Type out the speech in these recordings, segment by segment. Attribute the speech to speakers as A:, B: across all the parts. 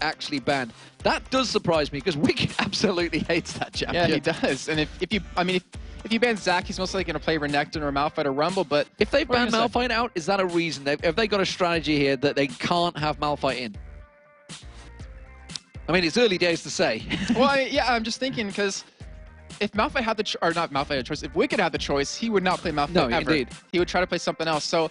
A: actually banned. That does surprise me because Wickd absolutely hates that champion.
B: Yeah, he does. And if you ban Zach, he's most likely going to play Renekton or Malphite or Rumble. But
A: if they ban Malphite out, is that a reason? Have they got a strategy here that they can't have Malphite in? I mean, it's early days to say.
B: Well, yeah, I'm just thinking because if Malphite had the or not Malphite had the choice, if Wickd had the choice, he would not play Malphite ever.
A: Indeed.
B: He would try to play something else. So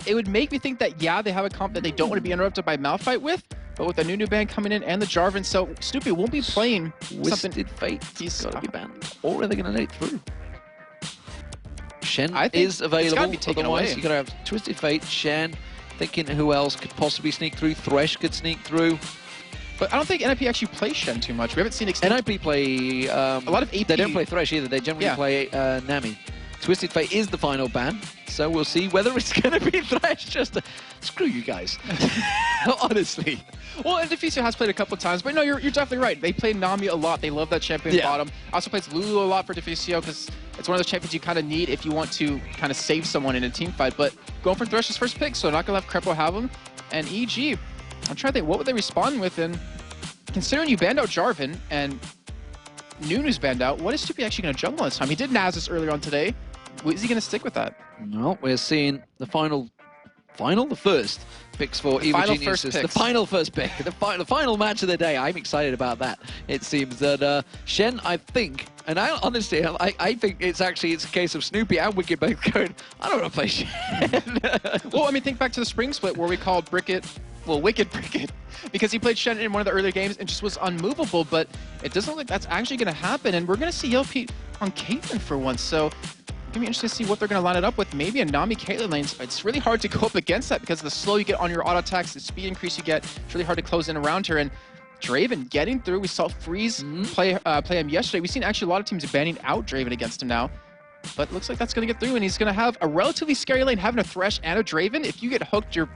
B: it would make me think that, yeah, they have a comp that they don't want to be interrupted by Malphite with, but with the new band coming in and the Jarvan, so Snoopeh won't be playing
A: Twisted Fate. He's got to be banned. Or are they going to let it through? Shen is available. Otherwise, you've got to have Twisted Fate, Shen. Thinking who else could possibly sneak through. Thresh could sneak through.
B: But I don't think NiP actually plays Shen too much. We haven't seen Extinkt.
A: NiP play
B: a lot of AP.
A: They don't play Thresh either. They generally play Nami. Twisted Fate is the final ban, so we'll see whether it's going to be Thresh. Screw you guys. Honestly.
B: Well, and Deficio has played a couple of times, but no, you're definitely right. They play Nami a lot. They love that champion bottom. Also plays Lulu a lot for Deficio because it's one of those champions you kind of need if you want to kind of save someone in a team fight. But going for Thresh's first pick, so not going to let Krepo have him. And EG, I'm trying to think, what would they respond with? And considering you banned out Jarvan and Nunu's banned out, what is Snoopeh actually going to jungle this time? He did Nasus earlier on today. Is he going to stick with that?
A: No, we're seeing the the first picks for Evil Geniuses. The final first pick. The final match of the day. I'm excited about that. It seems that Shen, I think, and honestly, I think it's a case of Snoopeh and Wickd both going, I don't want to play Shen.
B: Well, I mean, think back to the spring split where we called Wickd Brickett, because he played Shen in one of the earlier games and just was unmovable, but it doesn't look like that's actually going to happen, and we're going to see Yellowpete on Caitlyn for once, so it's going to be interesting to see what they're going to line it up with. Maybe a Nami Caitlyn lane. It's really hard to go up against that because the slow you get on your auto attacks, the speed increase you get, it's really hard to close in around her, and Draven getting through. We saw Freeze play him yesterday. We've seen actually a lot of teams banning out Draven against him now. But it looks like that's going to get through, and he's going to have a relatively scary lane. Having a Thresh and a Draven, if you get hooked, you're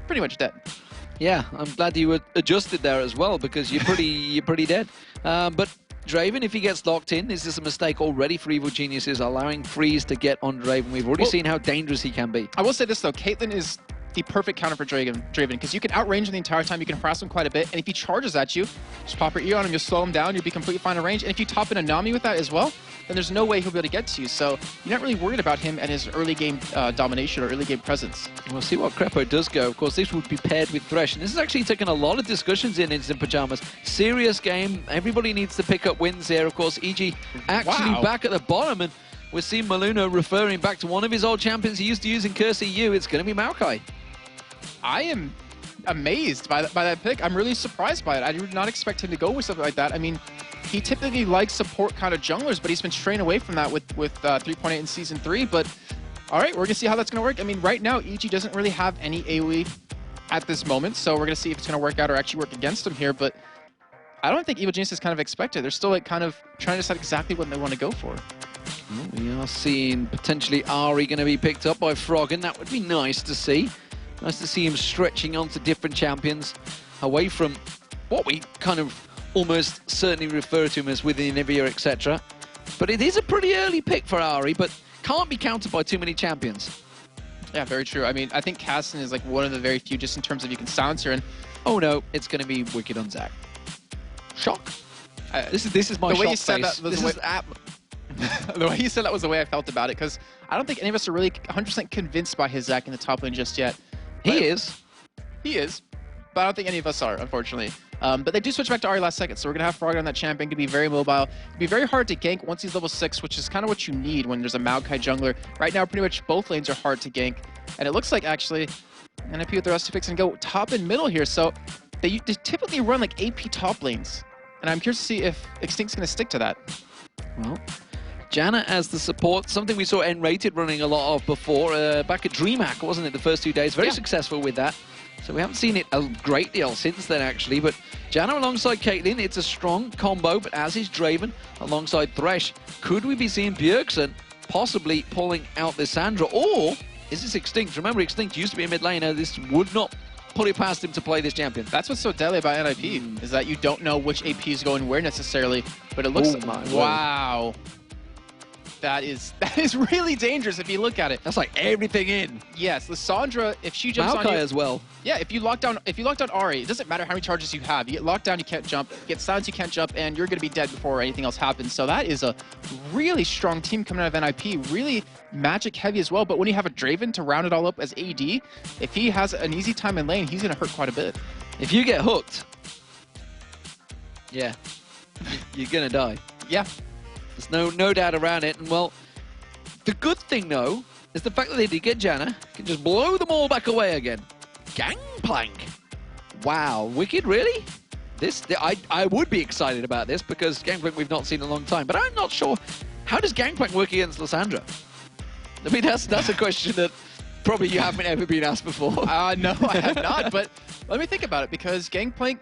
B: pretty much dead.
A: Yeah, I'm glad you adjusted there as well because you're pretty dead. But Draven, if he gets locked in, is this a mistake already for Evil Geniuses allowing Freeze to get on Draven? We've already seen how dangerous he can be.
B: I will say this though, Caitlyn is the perfect counter for Draven because you can outrange him the entire time, you can harass him quite a bit, and if he charges at you, just pop your ear on him, you'll slow him down, you'll be completely fine in range, and if you top in a Nami with that as well, then there's no way he'll be able to get to you, so you're not really worried about him and his early game domination or early game presence.
A: We'll see what Krepo does go. Of course, this would be paired with Thresh, and this has actually taken a lot of discussions in Instant Pyjamas. Serious game, everybody needs to pick up wins here. Of course, EG actually back at the bottom, and we're seeing Malunoo referring back to one of his old champions he used to use in Curse EU. It's going to be Maokai.
B: I am amazed by that pick. I'm really surprised by it. I did not expect him to go with something like that. I mean, he typically likes support kind of junglers, but he's been straying away from that with 3.8 in Season 3. But all right, we're going to see how that's going to work. I mean, right now, EG doesn't really have any AoE at this moment, so we're going to see if it's going to work out or actually work against him here. But I don't think Evil Genius is kind of expected. They're still like kind of trying to decide exactly what they want to go for.
A: Well, we are seeing potentially Ahri going to be picked up by Froggen. That would be nice to see. Nice to see him stretching onto different champions away from what we kind of almost certainly refer to him as within Nivea, etc. But it is a pretty early pick for Ahri, but can't be countered by too many champions.
B: Yeah, very true. I mean, I think Kasper is like one of the very few just in terms of you can silence her. And
A: oh no, it's going to be Wickd on Zach. Shock. This is my
B: the way
A: shock
B: you said
A: face.
B: That was the way you said that was the way I felt about it, because I don't think any of us are really 100% convinced by his Zach in the top lane just yet.
A: He is,
B: but I don't think any of us are, unfortunately. But they do switch back to Ahri last second, so we're going to have Froggen on that champion. Going to be very mobile. It'll be very hard to gank once he's level 6, which is kind of what you need when there's a Maokai jungler. Right now, pretty much both lanes are hard to gank. And it looks like, actually, NiP with the rest of picks and go top and middle here. So they typically run like AP top lanes. And I'm curious to see if Extinkt's going to stick to that.
A: Well, Janna as the support, something we saw N-Rated running a lot of before, back at DreamHack, wasn't it, the first 2 days? Very successful with that. So we haven't seen it a great deal since then, actually. But Janna alongside Caitlyn, it's a strong combo, but as is Draven alongside Thresh. Could we be seeing Bjergsen possibly pulling out Lissandra? Or is this Extinkt? Remember, Extinkt used to be a mid laner. This would not put it past him to play this champion.
B: That's what's so deadly about NiP, is that you don't know which AP is going where necessarily. But it looks like, wow. That is really dangerous if you look at it.
A: That's like everything in.
B: Yes, Lissandra, if she jumps on
A: Maokai
B: you
A: as well.
B: Yeah, if you lock down Ari, it doesn't matter how many charges you have. You get locked down, you can't jump. You get silenced, you can't jump, and you're going to be dead before anything else happens. So that is a really strong team coming out of NiP. Really magic heavy as well. But when you have a Draven to round it all up as AD, if he has an easy time in lane, he's going to hurt quite a bit.
A: If you get hooked, yeah, you're going to die.
B: Yeah.
A: There's no doubt around it. And well, the good thing though is the fact that they did get Janna, can just blow them all back away again. Gangplank. Wow, Wickd, really? I would be excited about this because Gangplank we've not seen in a long time, but I'm not sure. How does Gangplank work against Lissandra? I mean, that's a question that probably you haven't ever been asked before.
B: No, I have not, but let me think about it because Gangplank,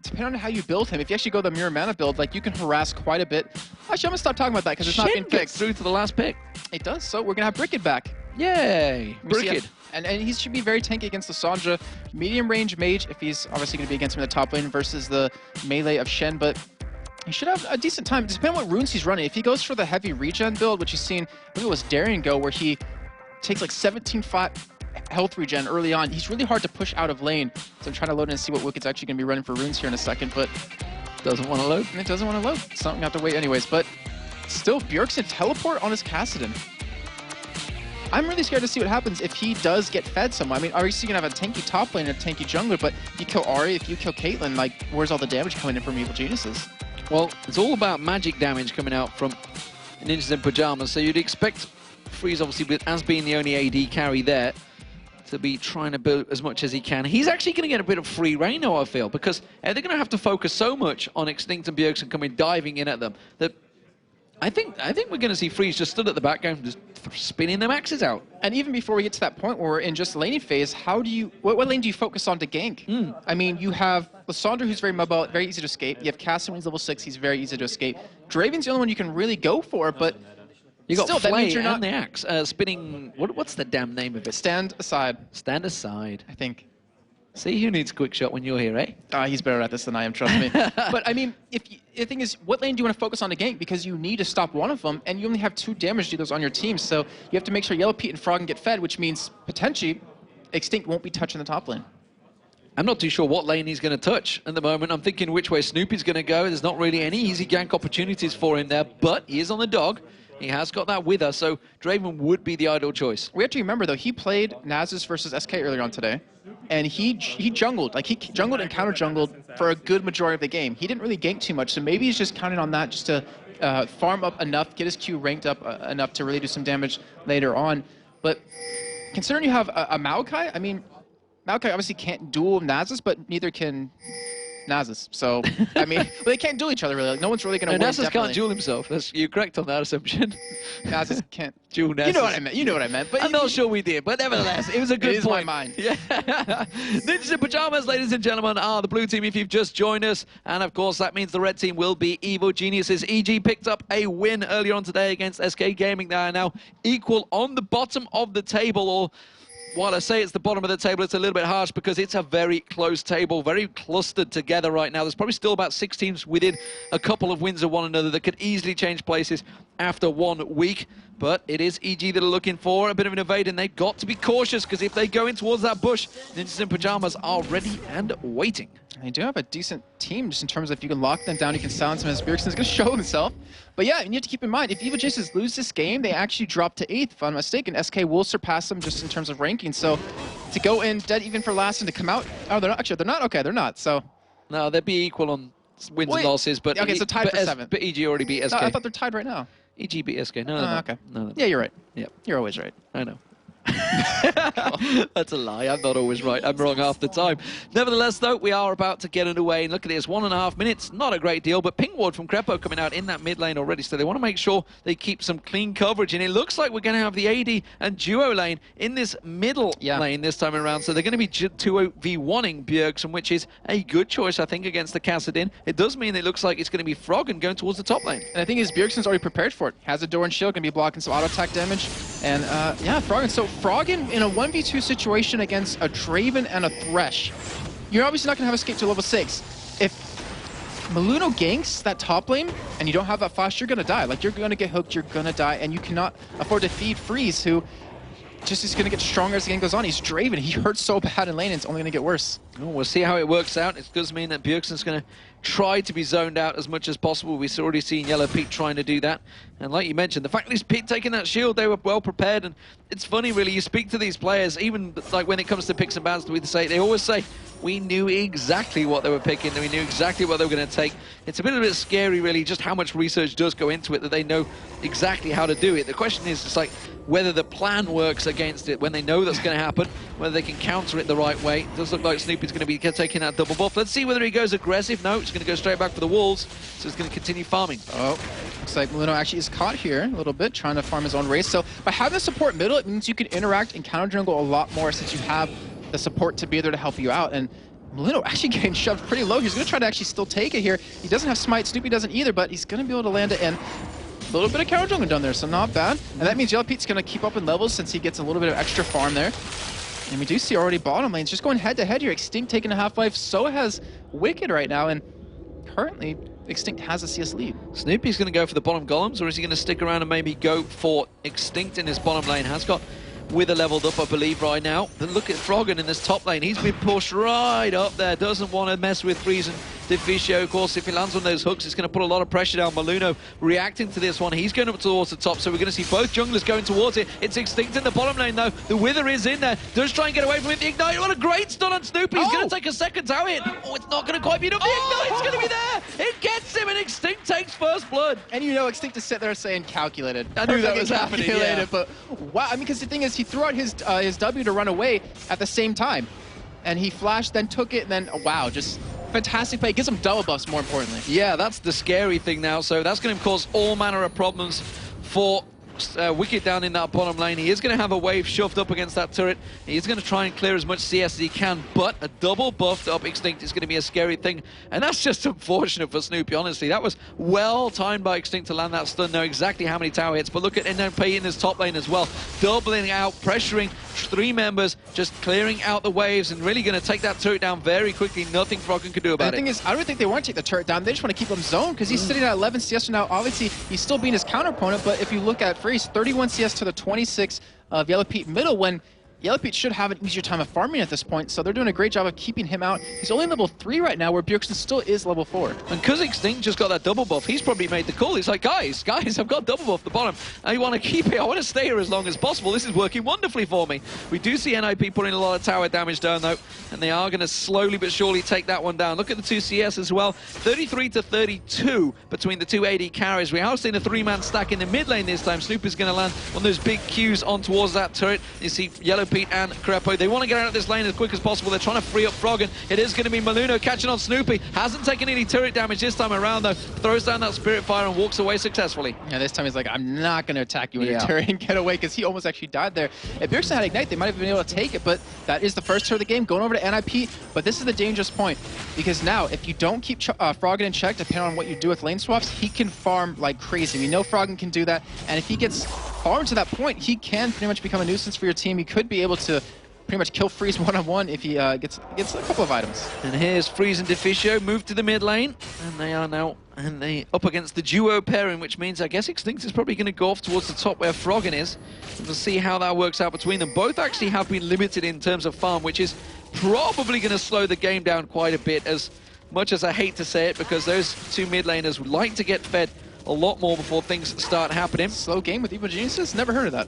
B: depending on how you build him, if you actually go the Mirror Mana build, like you can harass quite a bit. Actually, I'm gonna stop talking about that because it's not being fixed.
A: Through to the last pick.
B: It does, so we're gonna have Wickd back.
A: Yay! Wickd.
B: And he should be very tanky against Lissandra. Medium range mage, if he's obviously going to be against him in the top lane versus the melee of Shen, but he should have a decent time. Depending on what runes he's running. If he goes for the heavy regen build, which he's seen, I think it was Darien go, where he takes like 17 health regen early on, he's really hard to push out of lane. So I'm trying to load in and see what Wicked's actually going to be running for runes here in a second, but
A: doesn't want to load.
B: It doesn't want to load. Something have to wait anyways, but still, Bjergsen teleport on his Kassadin. I'm really scared to see what happens if he does get fed somewhere. I mean, obviously you're going to have a tanky top lane and a tanky jungler, but if you kill Ahri, if you kill Caitlyn, like, where's all the damage coming in from Evil Geniuses?
A: Well, it's all about magic damage coming out from Ninjas in Pyjamas, so you'd expect Freeze, obviously, as being the only AD carry there, to be trying to build as much as he can. He's actually going to get a bit of free reign, though, I feel, because they're going to have to focus so much on Extinkt and Bjergsen coming diving in at them that I think we're going to see Freeze just stood at the back going, just spinning them axes out.
B: And even before we get to that point where we're in just laning phase, how do you, what lane do you focus on to gank? I mean, you have Lissandra, who's very mobile, very easy to escape. You have Kassadin, who's level 6, he's very easy to escape. Draven's the only one you can really go for, but
A: you got
B: still,
A: Flay
B: that means you're
A: and
B: not
A: the axe spinning. What's the damn name of it?
B: Stand aside.
A: Stand aside.
B: I think.
A: See who needs quick shot when you're here, eh?
B: He's better at this than I am, trust me. But I mean, the thing is, what lane do you want to focus on to gank? Because you need to stop one of them, and you only have 2 damage dealers on your team, so you have to make sure Yellowpete and Froggen get fed, which means potentially Extinkt won't be touching the top lane.
A: I'm not too sure what lane he's going to touch at the moment. I'm thinking which way Snoopeh's going to go. There's not really any easy gank opportunities for him there, but he is on the dog. He has got that with us, so Draven would be the ideal choice.
B: We have to remember, though, he played Nasus versus SK earlier on today, and he jungled. Like, he jungled and counter-jungled for a good majority of the game. He didn't really gank too much, so maybe he's just counting on that just to farm up enough, get his Q ranked up enough to really do some damage later on. But considering you have a Maokai, I mean, Maokai obviously can't duel Nasus, but neither can Nasus. So, I mean, but they can't duel each other really. Like, no one's really going to win.
A: Nasus can't duel himself. You're correct on that assumption.
B: Nasus can't
A: duel Nasus.
B: You know what I meant. You know what I meant. But
A: I'm not sure we did, but nevertheless, it was a good
B: it is
A: point.
B: my mind.
A: Yeah. Ninjas in Pyjamas, ladies and gentlemen, are the blue team if you've just joined us. And of course, that means the red team will be Evil Geniuses. EG picked up a win earlier on today against SK Gaming. They are now equal on the bottom of the table, or while I say it's the bottom of the table, it's a little bit harsh because it's a very close table, very clustered together right now. There's probably still about 6 teams within a couple of wins of one another that could easily change places after 1 week. But it is EG that are looking for a bit of an evade, and they've got to be cautious because if they go in towards that bush, Ninjas in Pyjamas are ready and waiting.
B: They do have a decent team just in terms of if you can lock them down, you can silence them as Bjergsen's going to show himself. But yeah, you need to keep in mind, if Evil Geniuses lose this game, they actually drop to 8th, if I'm not mistaken. SK will surpass them just in terms of ranking. So to go in dead even for last and to come out, oh, they're not, actually, they're not? Okay, they're not, so.
A: No, they'd be equal on wins and losses, but
B: okay, so tied for 7th.
A: But EG already beat SK.
B: No, I thought they're tied right now.
A: EG beat SK. No,
B: okay.
A: No,
B: yeah, you're right.
A: Yep.
B: You're always right.
A: I know. That's a lie. I'm not always right. I'm wrong half the time. Nevertheless, though, we are about to get underway. And look at this, 1.5 minutes. Not a great deal, but ping ward from Crepo coming out in that mid lane already. So they want to make sure they keep some clean coverage. And it looks like we're going to have the AD and duo lane in this middle lane this time around. So they're going to be 2v1ing Bjergsen, which is a good choice, I think, against the Kassadin. It does mean it looks like it's going to be Froggen going towards the top lane.
B: And I think Bjergsen's already prepared for it. Has a door and shield, going to be blocking some auto attack damage. And yeah, Froggen. So Froggen in a 1v2 situation against a Draven and a Thresh. You're obviously not going to have escape to level 6. If Malunoo ganks that top lane and you don't have that flash, you're gonna die. Like, you're gonna get hooked, you're gonna die, and you cannot afford to feed Freeze, who just is gonna get stronger as the game goes on. He's Draven, he hurts so bad in lane, and it's only gonna get worse.
A: Oh, we'll see how it works out. It does mean that Bjergsen's going to try to be zoned out as much as possible. We've already seen Yellowpete trying to do that. And like you mentioned, the fact that he's taking that shield, they were well prepared. And it's funny, really, you speak to these players, even like when it comes to picks and bans, they always say, we knew exactly what they were picking, and we knew exactly what they were going to take. It's a bit scary, really, just how much research does go into it, that they know exactly how to do it. The question is, it's like, whether the plan works against it when they know that's going to happen, whether they can counter it the right way. It does look like Snoopeh's going to be taking that double buff. Let's see whether he goes aggressive. No, he's going to go straight back for the walls, so he's going to continue farming. Oh,
B: looks like Malunoo actually is caught here a little bit, trying to farm his own race. So by having the support middle, it means you can interact and counter jungle a lot more, since you have the support to be there to help you out. And Malunoo actually getting shoved pretty low. He's going to try to actually still take it here. He doesn't have smite, Snoopeh doesn't either, but he's going to be able to land it in. A little bit of counter jungle done there, so not bad. And that means Yellowpete's going to keep up in levels since he gets a little bit of extra farm there. And we do see already bottom lanes just going head-to-head here. Extinkt taking a half-life, so has Wickd right now, and currently Extinkt has a CS lead.
A: Snoopeh's going to go for the bottom golems, or is he going to stick around and maybe go for Extinkt in his bottom lane? Has got Wither leveled up, I believe, right now. Then look at Froggen in this top lane. He's been pushed right up there. Doesn't want to mess with Freeze and Deficio. Of course, if he lands on those hooks, it's going to put a lot of pressure down. Malunoo reacting to this one. He's going up towards the top, so we're going to see both junglers going towards it. It's Extinkt in the bottom lane, though. The Wither is in there. Does try and get away from it. The Ignite, what a great stun on Snoopeh. He's going to take a second tower hit. Oh, it's not going to quite be enough. The Ignite's going to be there. It gets him, and Extinkt takes first blood.
B: And you know, Extinkt is sitting there saying calculated.
A: I knew that was happening, yeah.
B: But wow, I mean, because the thing is, he threw out his W to run away at the same time. And he flashed, then took it, and then, oh, wow, just fantastic play. It gives him double buffs, more importantly.
A: Yeah, that's the scary thing now. So that's going to cause all manner of problems for Wickd down in that bottom lane. He is going to have a wave shoved up against that turret. He is going to try and clear as much CS as he can, but a double buffed up Extinkt is going to be a scary thing. And that's just unfortunate for Snoopeh, honestly. That was well timed by Extinkt to land that stun. Know exactly how many tower hits, but look at NiP in his top lane as well. Doubling out, pressuring three members, just clearing out the waves and really going to take that turret down very quickly. Nothing Froggen could do about it.
B: The thing is, I don't think they want to take the turret down. They just want to keep him zoned, because he's sitting at 11 CS now. Obviously, he's still being his counter opponent, but if you look at Freeze, 31 CS to the 26 of Yellowpete middle, when Yellowpete should have an easier time of farming at this point, so they're doing a great job of keeping him out. He's only level 3 right now, where Bjergsen still is level 4.
A: And because Extinkt just got that double buff, he's probably made the call. He's like, guys, I've got double buff at the bottom. I want to keep it. I want to stay here as long as possible. This is working wonderfully for me. We do see NiP putting a lot of tower damage down, though, and they are going to slowly but surely take that one down. Look at the two CS as well. 33 to 32 between the two AD carries. We are seeing a three-man stack in the mid lane this time. Snoopeh's going to land one of those big Qs on towards that turret. You see Yellowpete and Crepo. They want to get out of this lane as quick as possible. They're trying to free up Froggen. It is going to be Malunoo catching on Snoopeh. Hasn't taken any turret damage this time around, though. Throws down that Spirit Fire and walks away successfully.
B: Yeah, this time he's like, I'm not going to attack you with your turret and get away, because he almost actually died there. If Bjergsen had Ignite, they might have been able to take it, but that is the first turret of the game, going over to NiP. But this is the dangerous point, because now, if you don't keep Froggen in check, depending on what you do with lane swaps, he can farm like crazy. We know Froggen can do that, and if he gets farmed to that point, he can pretty much become a nuisance for your team. He could be able to pretty much kill Freeze one-on-one if he gets a couple of items.
A: And here's Freeze and Deficio move to the mid lane, and they are now up against the duo pairing, which means I guess Extinkt is probably going to go off towards the top where Froggen is. And we'll see how that works out between them. Both actually have been limited in terms of farm, which is probably going to slow the game down quite a bit, as much as I hate to say it, because those two mid laners would like to get fed a lot more before things start happening.
B: Slow game with Evil Geniuses? Never heard of that.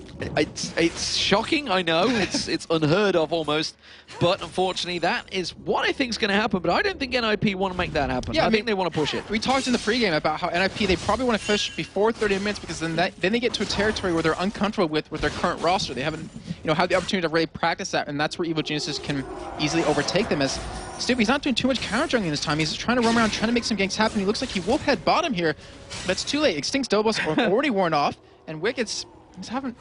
A: It's shocking, I know. It's unheard of almost. But unfortunately, that is what I think is going to happen. But I don't think NiP want to make that happen. Yeah, I think they want to push it.
B: We talked in the pregame about how NiP, they probably want to fish before 30 minutes, because then they get to a territory where they're uncomfortable with their current roster. They haven't had the opportunity to really practice that, and that's where Evil Geniuses can easily overtake them. As Snoopeh's not doing too much counter jungling this time. He's just trying to roam around, trying to make some ganks happen. He looks like he will head bottom here, but it's too late. Extinct's double buffs are already worn off, and Wicked's he's having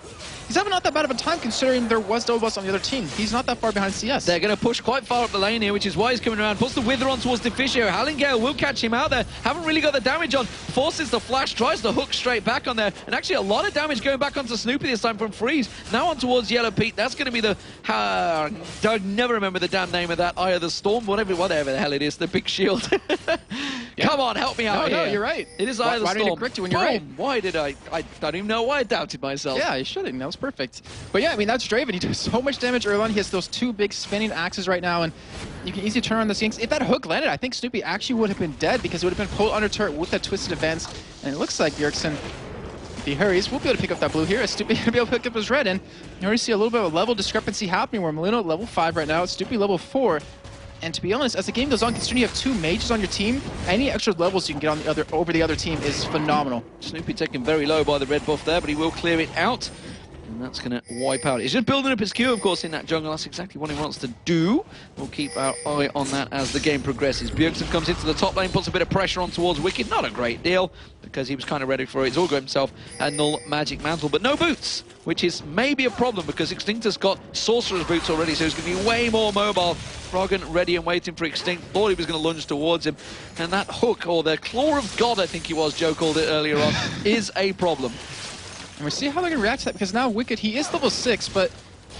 B: not that bad of a time, considering there was double buffs on the other team. He's not that far behind CS.
A: They're going to push quite far up the lane here, which is why he's coming around. Puts the Wither on towards Deficio. Hallingale will catch him out there. Haven't really got the damage on. Forces the flash, tries to hook straight back on there. And actually a lot of damage going back onto Snoopeh this time from Freeze. Now on towards Yellowpete. That's going to be the... I never remember the damn name of that. Eye of the Storm, whatever the hell it is. The big shield. Come on, help me out
B: No,
A: here.
B: you're right.
A: It is either
B: Why did
A: storm.
B: it correct you when you're
A: Boom.
B: right?
A: Why did I don't even know why I doubted myself.
B: Yeah, you shouldn't. That was perfect. But yeah, I mean, that's Draven. He does so much damage early on. He has those 2 big spinning axes right now, and you can easily turn on the Skinks. If that hook landed, I think Snoopeh actually would have been dead because it would have been pulled under turret with that twisted advance. And it looks like Bjergsen, if he hurries, will be able to pick up that blue here. Snoopeh will be able to pick up his red, and you already see a little bit of a level discrepancy happening where Malunoo level 5 right now, Snoopeh level 4. And to be honest, as the game goes on, considering you have 2 mages on your team, any extra levels you can get on over the other team is phenomenal.
A: Snoopeh taken very low by the red buff there, but he will clear it out. And that's going to wipe out. He's just building up his Q, of course, in that jungle. That's exactly what he wants to do. We'll keep our eye on that as the game progresses. Bjergsen comes into the top lane, puts a bit of pressure on towards Wickd. Not a great deal, because he was kind of ready for it. He's all got himself a null magic mantle, but no boots, which is maybe a problem, because Extinkt has got sorcerer's boots already, so he's going to be way more mobile. Froggen ready and waiting for Extinkt. Thought he was going to lunge towards him. And that hook, or the claw of God, I think he was, Joe called it earlier on, is a problem.
B: And we'll see how they're going to react to that, because now Wickd, he is level 6, but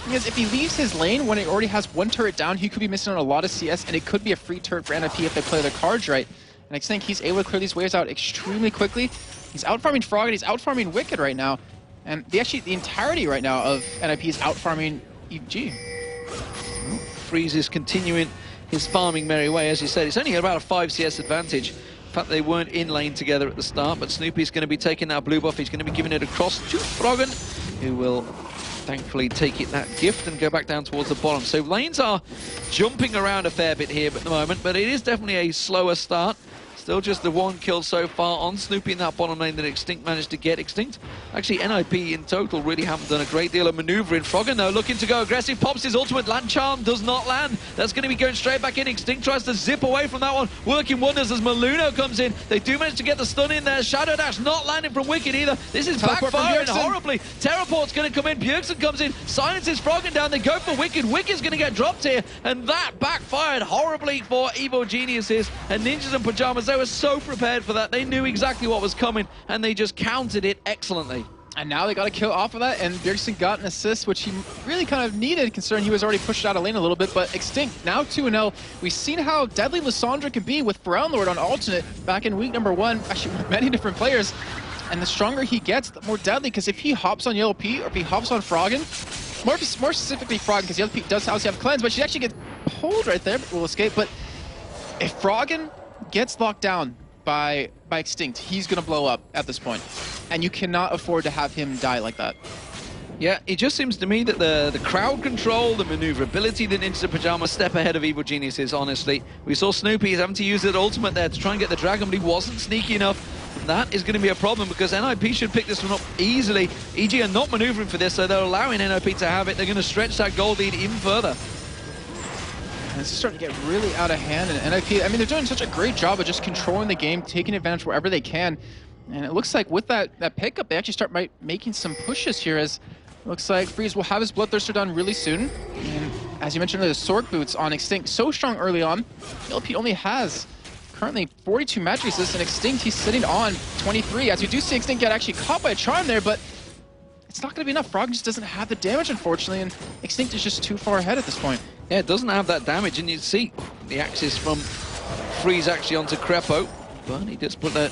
B: because if he leaves his lane when he already has 1 turret down, he could be missing on a lot of CS, and it could be a free turret for NiP if they play their cards right. And I think he's able to clear these waves out extremely quickly. He's out-farming Froggen, he's out-farming Wickd right now. And the entirety right now of NiP is out-farming EG.
A: Freeze is continuing his farming merry way, as you said. It's only about a 5 CS advantage. In fact, they weren't in lane together at the start, but Snoopeh's going to be taking that blue buff. He's going to be giving it across to Froggen, who will thankfully take it that gift and go back down towards the bottom. So lanes are jumping around a fair bit here at the moment, but it is definitely a slower start. Still just the 1 kill so far on Snoopeh in that bottom lane that Extinkt managed to get. Extinkt, actually NiP in total really haven't done a great deal of maneuvering. Froggen though looking to go aggressive, pops his ultimate, land charm does not land. That's going to be going straight back in. Extinkt tries to zip away from that one, working wonders as Malunoo comes in. They do manage to get the stun in there. Shadow Dash not landing from Wickd either. This is
B: Teleport
A: backfiring horribly. Teleport's going to come in, Bjergsen comes in, silences Froggen down, they go for Wickd. Wickd's going to get dropped here, and that backfired horribly for Evo Geniuses and Ninjas and Pyjamas. They were so prepared for that. They knew exactly what was coming, and they just countered it excellently.
B: And now they got a kill off of that, and Bjergsen got an assist, which he really kind of needed, considering he was already pushed out of lane a little bit. But Extinkt, now 2-0. We've seen how deadly Lissandra can be with Brown Lord on alternate back in week number 1, actually with many different players. And the stronger he gets, the more deadly, because if he hops on Yellowpete, or if he hops on Froggen, more specifically Froggen, because Yellowpete does obviously have cleanse, but she actually gets pulled right there, but will escape. But if Froggen gets locked down by Extinkt, he's going to blow up at this point. And you cannot afford to have him die like that.
A: Yeah, it just seems to me that the crowd control, the maneuverability, the Ninja Pyjamas step ahead of Evo Geniuses, honestly. We saw Snoopeh having to use that ultimate there to try and get the dragon, but he wasn't sneaky enough. That is going to be a problem, because NiP should pick this one up easily. EG are not maneuvering for this, so they're allowing NiP to have it. They're going to stretch that gold lead even further.
B: And it's starting to get really out of hand, and NiP, I mean, they're doing such a great job of just controlling the game, taking advantage wherever they can. And it looks like with that pickup, they actually start making some pushes here, as it looks like Freeze will have his Bloodthirster done really soon. And as you mentioned, the Sword Boots on Extinkt, so strong early on. Yellowpete only has currently 42 magic resist, and Extinkt, he's sitting on 23. As you do see Extinkt get actually caught by a charm there, but it's not going to be enough. Froggen just doesn't have the damage, unfortunately, and Extinkt is just too far ahead at this point.
A: Yeah, it doesn't have that damage, and you see the axis from Freeze actually onto Crepo, but he just put the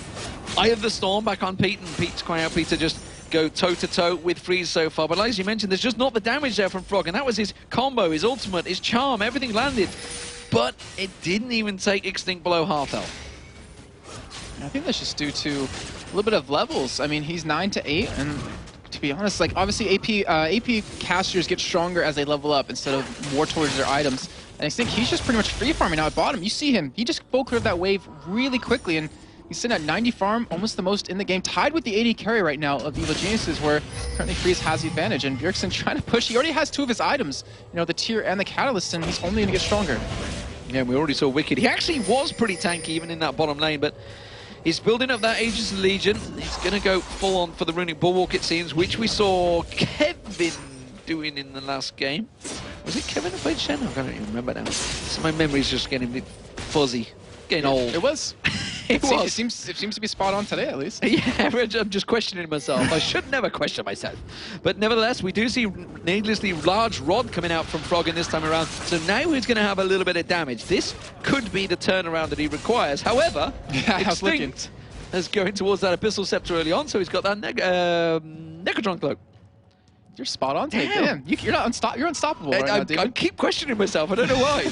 A: Eye of the Storm back on Pete, and Pete's crying out Pete to just go toe-to-toe with Freeze so far. But as you mentioned, there's just not the damage there from Froggen. That was his combo, his ultimate, his charm, everything landed. But it didn't even take Extinkt below half health.
B: I think that's just due to a little bit of levels. I mean, he's 9 to 8, and to be honest, like, obviously AP casters get stronger as they level up instead of more towards their items. And I think he's just pretty much free farming out at bottom. You see him, he just full cleared that wave really quickly, and he's sitting at 90 farm, almost the most in the game, tied with the 80 carry right now of Evo Geniuses, where currently Freeze has the advantage, and Bjergsen trying to push. He already has 2 of his items, you know, the Tear and the Catalyst, and he's only going to get stronger.
A: Yeah, we already saw Wickd. He actually was pretty tanky even in that bottom lane, but he's building up that Aegis Legion. He's going to go full on for the Runic Bulwark, it seems, which we saw Kevin doing in the last game. Was it Kevin who played Shen? I don't even remember now. So my memory's just getting a bit fuzzy, getting old.
B: It was.
A: It
B: It seems to be spot on today, at least.
A: Yeah, I'm just questioning myself. I should never question myself. But nevertheless, we do see needlessly large rod coming out from Froggen this time around. So now he's going to have a little bit of damage. This could be the turnaround that he requires. However, Extinkt is going towards that Abyssal Scepter early on, so he's got that Necrotron Cloak.
B: You're spot on today. Damn. You're unstoppable right now, dude.
A: I keep questioning myself. I don't know why.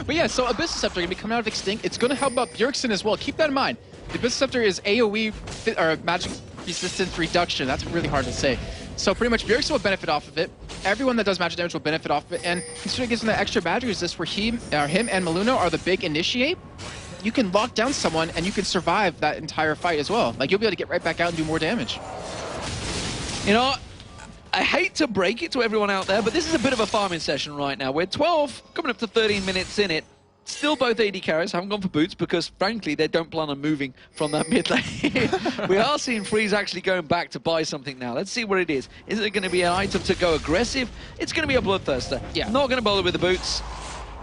B: But yeah, so Abyssal Scepter going to be coming out of Extinkt. It's going to help out Bjergsen as well. Keep that in mind. The Abyssal Scepter is AoE, or magic resistance reduction. That's really hard to say. So pretty much Bjergsen will benefit off of it. Everyone that does magic damage will benefit off of it. And considering it gives him that extra magic resist where him and Malunoo are the big initiate, you can lock down someone and you can survive that entire fight as well. Like, you'll be able to get right back out and do more damage.
A: You know, I hate to break it to everyone out there, but this is a bit of a farming session right now. We're 12, coming up to 13 minutes in it. Still both AD carries haven't gone for boots because, frankly, they don't plan on moving from that mid lane. We are seeing Freeze actually going back to buy something now. Let's see what it is. Is it going to be an item to go aggressive? It's going to be a Bloodthirster. Yeah. Not going to bother with the boots.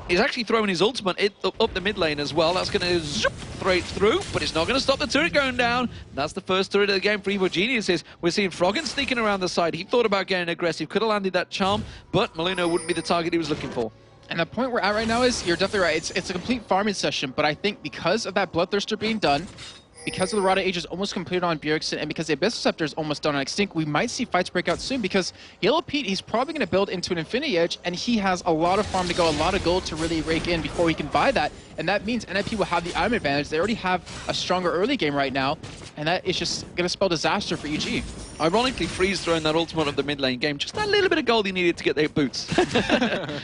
A: He's actually throwing his ultimate up the mid lane as well. That's going to zoop straight through, but it's not going to stop the turret going down. That's the first turret of the game for Evil Geniuses. We're seeing Froggen sneaking around the side. He thought about getting aggressive, could have landed that charm, but Malunoo wouldn't be the target he was looking for.
B: And the point we're at right now is, you're definitely right, it's a complete farming session, but I think because of that Bloodthirster being done, because of the Rada Age is almost completed on Bjergsen, and because the Abyssal Scepter is almost done on Extinkt, we might see fights break out soon, because Yellowpete, he's probably going to build into an Infinity Edge, and he has a lot of farm to go, a lot of gold to really rake in before he can buy that, and that means NiP will have the item advantage. They already have a stronger early game right now, and that is just going to spell disaster for EG.
A: Ironically, Freeze throwing that ultimate of the mid lane game, just that little bit of gold he needed to get their boots.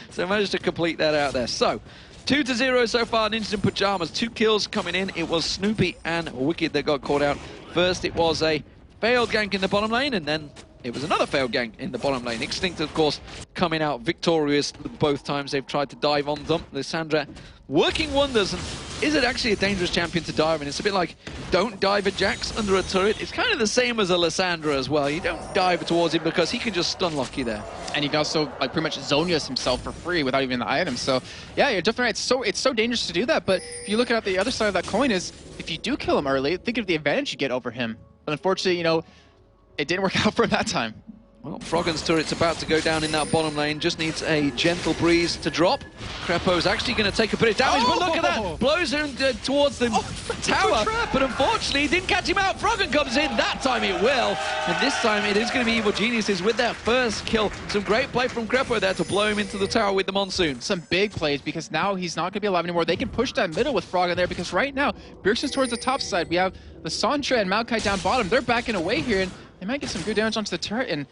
A: So managed to complete that out there. So, 2-0 so far, Ninjas in Pyjamas. 2 kills coming in. It was Snoopeh and Wickd that got caught out. First, it was a failed gank in the bottom lane, and then it was another failed gank in the bottom lane. Extinkt, of course, coming out victorious both times they've tried to dive on them. Lysandra working wonders, and is it actually a dangerous champion to dive in? It's a bit like, don't dive at Jax under a turret. It's kind of the same as a Lysandra as well. You don't dive towards him because he can just stun lock you there. And
B: he can also, like, pretty much Zonia's himself for free without even the item. So, yeah, you're definitely right. It's so dangerous to do that, but if you look at the other side of that coin is, if you do kill him early, think of the advantage you get over him. But unfortunately, you know, it didn't work out for him that time.
A: Well, Froggen's turret's about to go down in that bottom lane. Just needs a gentle breeze to drop. Krepo's actually going to take a bit of damage, but look at that! Blows him towards the tower, but unfortunately he didn't catch him out. Froggen comes in. That time it will. And this time it is going to be Evil Geniuses with their first kill. Some great play from Krepo there to blow him into the tower with the Monsoon.
B: Some big plays, because now he's not going to be alive anymore. They can push that middle with Froggen there, because right now, Bjergsen's towards the top side. We have Lysandra and Maokai down bottom. They're backing away here, and they might get some good damage onto the turret. And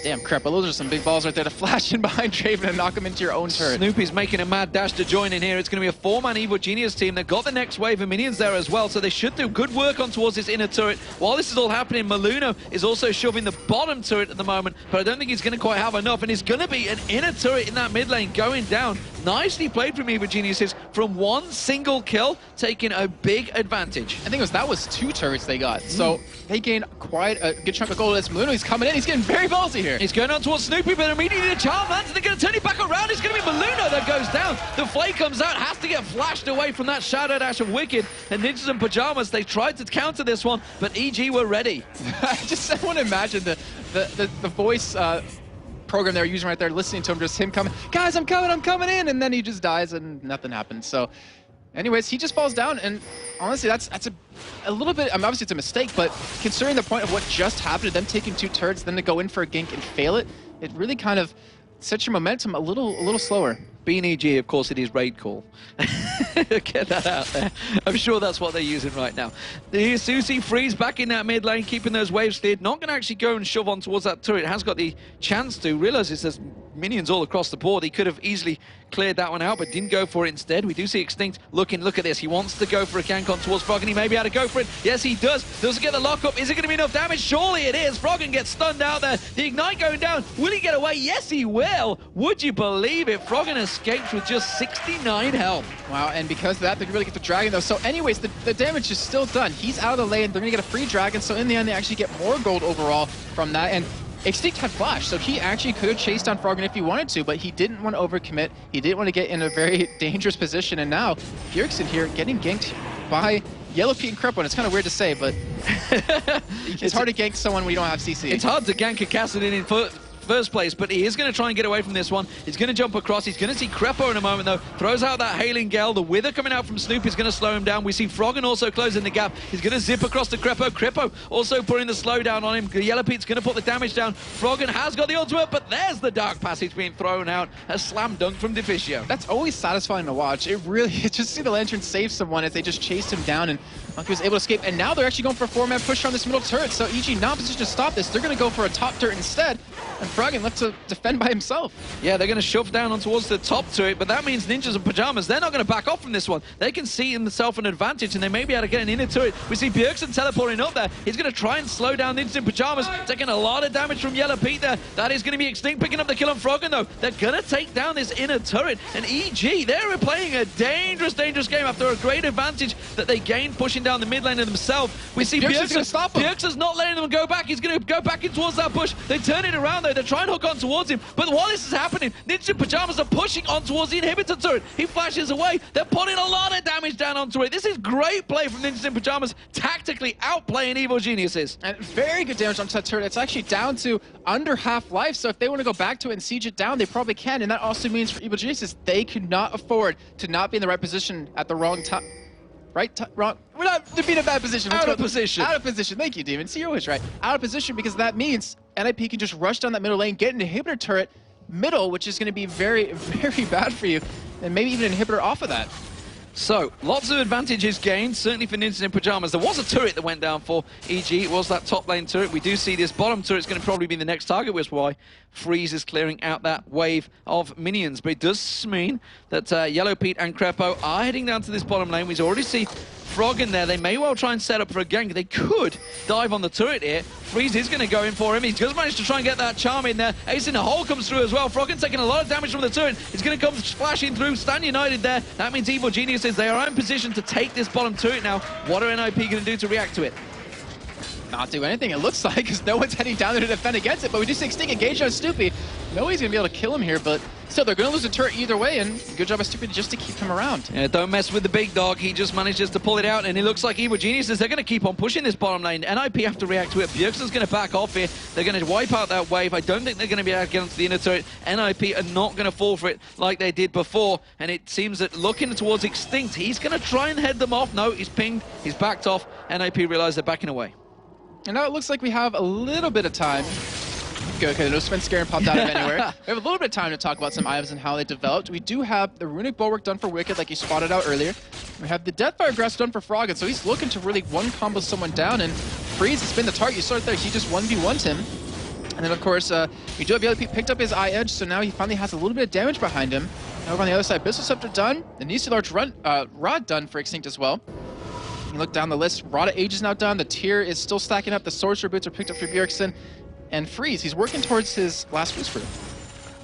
B: damn, Krepo, those are some big balls right there to flash in behind Draven and knock him into your own turret.
A: Snoopeh's making a mad dash to join in here. It's going to be a 4-man Evil Genius team. They've got the next wave of minions there as well, so they should do good work on towards this inner turret. While this is all happening, Malunoo is also shoving the bottom turret at the moment, but I don't think he's going to quite have enough, and it's going to be an inner turret in that mid lane going down. Nicely played from Evil Geniuses from one single kill, taking a big advantage.
B: I think that was 2 turrets they got, so they gained quite a good chunk of gold. As Malunoo, he's coming in, he's getting very ballsy here.
A: He's going on towards Snoopeh, but immediately the charm lands, and they're going to turn it back around. It's going to be Malunoo that goes down. The flay comes out, has to get flashed away from that shadow dash of Wickd. And Ninjas in Pyjamas, they tried to counter this one, but EG were ready.
B: I want to imagine the voice program they're using right there, listening to him, just him coming, guys, I'm coming in, and then he just dies and nothing happens. So anyways, he just falls down, and honestly, that's a little bit, I mean, obviously it's a mistake, but considering the point of what just happened, them taking 2 turrets, then to go in for a gank and fail it, it really kind of sets your momentum a little slower.
A: Being EG, of course, it is raid call. Get that out there. I'm sure that's what they're using right now. The Susie Freeze back in that mid lane, keeping those waves cleared. Not going to actually go and shove on towards that turret. Has got the chance to. Realizes there's minions all across the board. He could have easily cleared that one out, but didn't go for it instead. We do see Extinkt looking. Look at this. He wants to go for a gank on towards Froggen. He may be able to go for it. Yes, he does. Doesn't get the lockup. Is it going to be enough damage? Surely it is. Froggen gets stunned out there. The Ignite going down. Will he get away? Yes, he will. Would you believe it? Froggen escapes with just 69 health.
B: Wow, and because of that, they can really get the dragon, though. So anyways, the damage is still done. He's out of the lane. They're going to get a free dragon, so in the end, they actually get more gold overall from that. And Extinkt had flash, so he actually could have chased down Froggen if he wanted to, but he didn't want to overcommit. He didn't want to get in a very dangerous position, and now Bjergsen here getting ganked by Yellowpete and Crepo, and it's kind of weird to say, but it's hard to gank someone when you don't have CC.
A: It's hard to gank a Kassadin in first place, but he is going to try and get away from this one. He's going to jump across. He's going to see Crepo in a moment, though. Throws out that Hailing Gale. The Wither coming out from Snoopeh is going to slow him down. We see Froggen also closing the gap. He's going to zip across to Crepo. Crepo also putting the slowdown on him. Yellowpete's going to put the damage down. Froggen has got the ultimate, but there's the Dark Passage being thrown out. A slam dunk from Deficio.
B: That's always satisfying to watch. It really, just see the Lantern save someone as they just chased him down, and Monkey was able to escape. And now they're actually going for a 4-man push on this middle turret. So EG not in position to stop this. They're going to go for a top turret instead. And Froggen left to defend by himself.
A: Yeah, they're going to shove down on towards the top turret, but that means Ninjas and Pyjamas, they're not going to back off from this one. They can see in themselves an advantage, and they may be able to get an inner turret. We see Bjergsen teleporting up there. He's going to try and slow down Ninjas and Pyjamas, taking a lot of damage from Yellowpete there. That is going to be Extinkt picking up the kill on Froggen, though. They're going to take down this inner turret, and EG, they're playing a dangerous, dangerous game after a great advantage that they gained pushing down the mid lane of themselves. We see Bjergsen's not letting them go back. He's going to go back in towards that push. They turn it around, though. They're trying to hook on towards him, but while this is happening, Ninja and Pyjamas are pushing on towards the inhibitor turret. He flashes away. They're putting a lot of damage down onto it. This is great play from Ninja and Pyjamas, tactically outplaying Evil Geniuses.
B: And very good damage onto that turret. It's actually down to under half life, so if they want to go back to it and siege it down, they probably can, and that also means for Evil Geniuses, they could not afford to not be in the right position at the wrong time. Wrong. We're not to be in a bad position.
A: Out of position.
B: Out of position. Thank you, Demon. See, you're always right. Out of position, because that means NiP can just rush down that middle lane, get an inhibitor turret middle, which is going to be very, very bad for you, and maybe even an inhibitor off of that.
A: So, lots of advantages gained, certainly for Ninjas in Pyjamas. There was a turret that went down for EG. It was that top lane turret. We do see this bottom turret's going to probably be the next target, which is why Freeze is clearing out that wave of minions. But it does mean that Yellowpete and Crepo are heading down to this bottom lane. We already see Froggen there. They may well try and set up for a gank. They could dive on the turret here. Freeze is going to go in for him. He's just managed to try and get that charm in there. Ace in the hole comes through as well. Froggen taking a lot of damage from the turret. He's going to come splashing through. Stand United there. That means Evil Geniuses, they are in position to take this bottom turret now. What are NiP going to do to react to it?
B: Not do anything, it looks like, because no one's heading down there to defend against it, but we do see Extinkt engaged on Snoopeh. No way he's going to be able to kill him here, but still, they're going to lose a turret either way, and good job by Snoopeh just to keep him around. Yeah,
A: don't mess with the big dog. He just manages to pull it out, and it looks like Evil Geniuses, they're going to keep on pushing this bottom lane. NiP have to react to it. Bjergsen's going to back off here. They're going to wipe out that wave. I don't think they're going to be able to get onto the inner turret. NiP are not going to fall for it like they did before, and it seems that looking towards Extinkt, he's going to try and head them off. No, he's pinged. He's backed off. NiP realize they're backing away.
B: And now it looks like we have a little bit of time. Okay, no Spence Scare and popped out of anywhere. We have a little bit of time to talk about some items and how they developed. We do have the Runic Bulwark done for Wickd, like you spotted out earlier. We have the Deathfire Grass done for Froggen, so he's looking to really one-combo someone down, and Freeze has been the target. You saw it there, he just 1v1'd him. And then, of course, we do have Yellowpete picked up his Eye Edge, so now he finally has a little bit of damage behind him. And over on the other side, Abyssal Scepter done. The Nisi Large Rod done for Extinkt as well. You look down the list, Rod of Age is now done, the tier is still stacking up, the Sorcerer Boots are picked up for Bjergsen, and Freeze, he's working towards his last Whisper.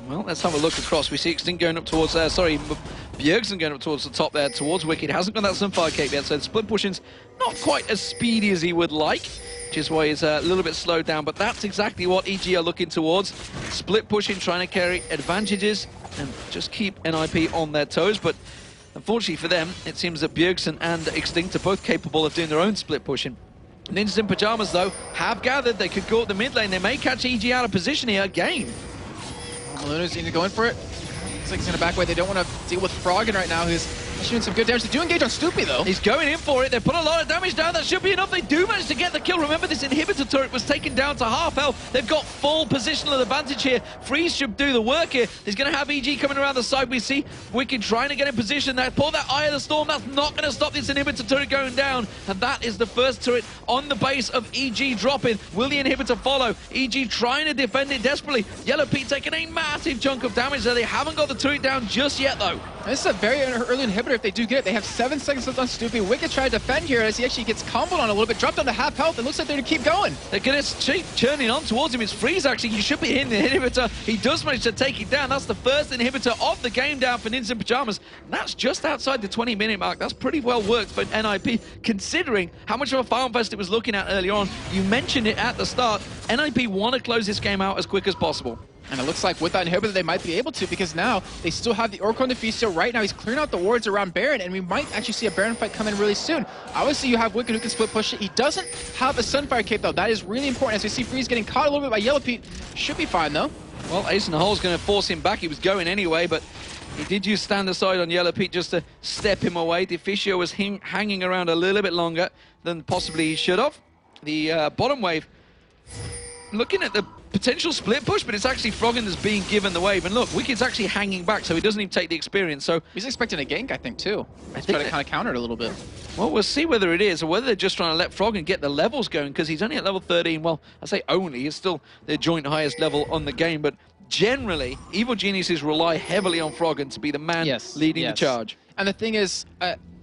A: Well, let's have a look across. We see Extinkt going up towards, Bjergsen going up towards the top there, towards Wickd. Hasn't got that Sunfire Cape yet, so the split pushing's not quite as speedy as he would like, which is why he's a little bit slowed down, but that's exactly what EG are looking towards. Split pushing, trying to carry advantages, and just keep NiP on their toes, but unfortunately for them, it seems that Bjergsen and Extinkt are both capable of doing their own split pushing. Ninjas in Pyjamas, though, have gathered. They could go up the mid lane. They may catch EG out of position here again.
B: Malunoo's either going for it. Looks like he's going to back away. They don't want to deal with Froggen right now, who's shooting some good damage. They do engage on Snoopeh, though.
A: He's going in for it. They put a lot of damage down. That should be enough. They do manage to get the kill. Remember, this inhibitor turret was taken down to half health. They've got full positional advantage here. Freeze should do the work here. He's going to have EG coming around the side. We see Wickd trying to get in position. They pull that Eye of the Storm. That's not going to stop this inhibitor turret going down. And that is the first turret on the base of EG dropping. Will the inhibitor follow? EG trying to defend it desperately. Yellowpete taking a massive chunk of damage there. They haven't got the turret down just yet, though.
B: And this is a very early inhibitor if they do get it. They have 7 seconds left on Snoopeh. Wickd trying to defend here as he actually gets comboed on a little bit, dropped down to half health. It looks like they're going to keep going.
A: They're going to keep churning on towards him. It's Freeze, actually. You should be hitting the inhibitor. He does manage to take it down. That's the first inhibitor of the game down for Ninjas in Pyjamas. And that's just outside the 20-minute mark. That's pretty well worked for NiP, considering how much of a farm fest it was looking at earlier on. You mentioned it at the start. NiP want to close this game out as quick as possible.
B: And it looks like with that inhibitor, they might be able to, because now they still have the Oracle and Deficio. Right now, he's clearing out the wards around Baron, and we might actually see a Baron fight come in really soon. Obviously, you have Wickd who can split push it. He doesn't have a Sunfire cape, though. That is really important. As we see Freeze getting caught a little bit by Yellowpete. Should be fine, though.
A: Well, Ace in the Hole's going to force him back. He was going anyway, but he did use stand aside on Yellowpete just to step him away. Deficio was hanging around a little bit longer than possibly he should have. The bottom wave, looking at the potential split push, but it's actually Froggen that's being given the wave. And look, Wicked's actually hanging back, so he doesn't even take the experience. So
B: he's expecting a gank, I think, too. He's trying to kind of counter it a little bit.
A: Well, we'll see whether it is, or whether they're just trying to let Froggen get the levels going, because he's only at level 13. Well, I say only, he's still the joint highest level on the game, but generally, Evil Geniuses rely heavily on Froggen to be the man leading the charge.
B: And the thing is,